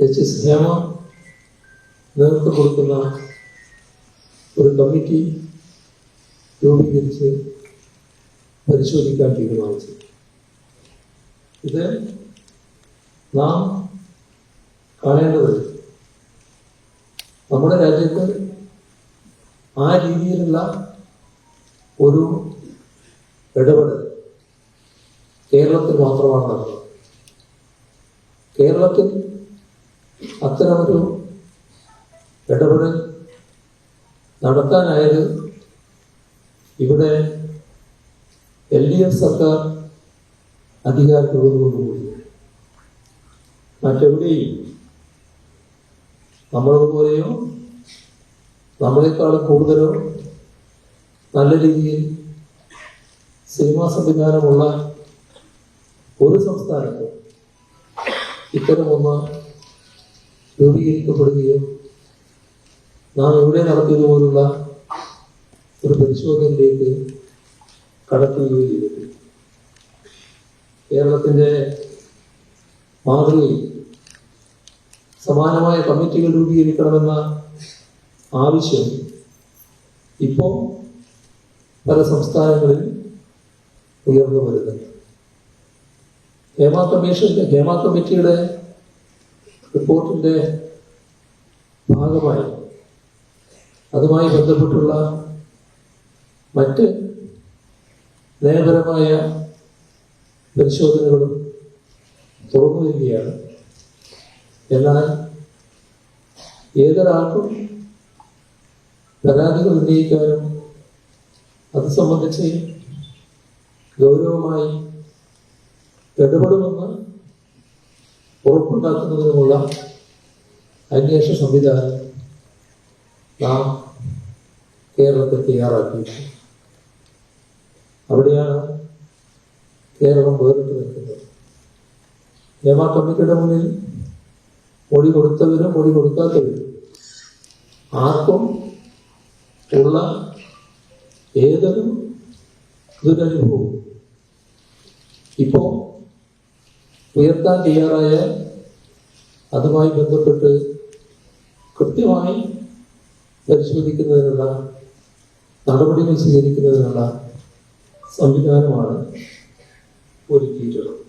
Justice Hema നേതൃത്വം കൊടുക്കുന്ന ഒരു കമ്മിറ്റി രൂപീകരിച്ച് പരിശോധിക്കാൻ തീരുമാനിച്ചു. ഇത് നാം കാണേണ്ടത് നമ്മുടെ രാജ്യത്ത് ആ രീതിയിലുള്ള ഒരു ഇടപെടൽ കേരളത്തിൽ മാത്രമാണ് നടന്നത്. കേരളത്തിൽ അത്തരമൊരു ഇടപെടൽ നടത്താനായത് ഇവിടെ LDF സർക്കാർ അധികാരത്തോടുകൂടി. മറ്റെവിടെയും നമ്മളതുപോലെയോ നമ്മളെക്കാളും കൂടുതലോ നല്ല രീതിയിൽ സിനിമാ സംവിധാനമുള്ള ഒരു സംസ്ഥാനത്ത് ഇത്തരമൊന്ന് രൂപീകരിക്കപ്പെടുകയോ നാം ഇവിടെ നടത്തിയതുപോലുള്ള ഒരു പരിശോധനയിലേക്ക് കടക്കുകയോ ചെയ്തിട്ടുണ്ട്. കേരളത്തിൻ്റെ മാതൃകയിൽ സമാനമായ കമ്മിറ്റികൾ രൂപീകരിക്കണമെന്ന ആവശ്യം ഇപ്പോൾ പല സംസ്ഥാനങ്ങളിൽ ഉയർന്നു വരുന്നുണ്ട്. ഹേമ കമ്മിറ്റിയുടെ റിപ്പോർട്ടിൻ്റെ ഭാഗമായി അതുമായി ബന്ധപ്പെട്ടുള്ള മറ്റ് നയപരമായ പരിശോധനകളും തുറന്നു വരികയാണ്. എന്നാൽ ഏതൊരാൾക്കും പരാതികൾ ഉന്നയിക്കാനും അത് സംബന്ധിച്ച് ഗൗരവമായി ഇടപെടുമെന്ന് ഉറപ്പുണ്ടാക്കുന്നതിനുമുള്ള അന്വേഷണ സംവിധാനം നാം കേരളത്തിൽ തയ്യാറാക്കിയിട്ടുണ്ട്. അവിടെയാണ് കേരളം വേറിട്ട് നിൽക്കുന്നത്. ഹേമ കമ്മിറ്റിയുടെ മുന്നിൽ മൊഴി കൊടുത്തവരും മൊഴി കൊടുക്കാത്തവരും ആർക്കും ഉള്ള ഏതൊരു ദുരനുഭവവും ഇപ്പോൾ ഉയർത്താൻ തയ്യാറായ അതുമായി ബന്ധപ്പെട്ട് കൃത്യമായി പരിശോധിക്കുന്നതിനുള്ള നടപടികൾ സ്വീകരിക്കുന്നതിനുള്ള സംവിധാനമാണ് ഒരുക്കിയിട്ടുള്ളത്.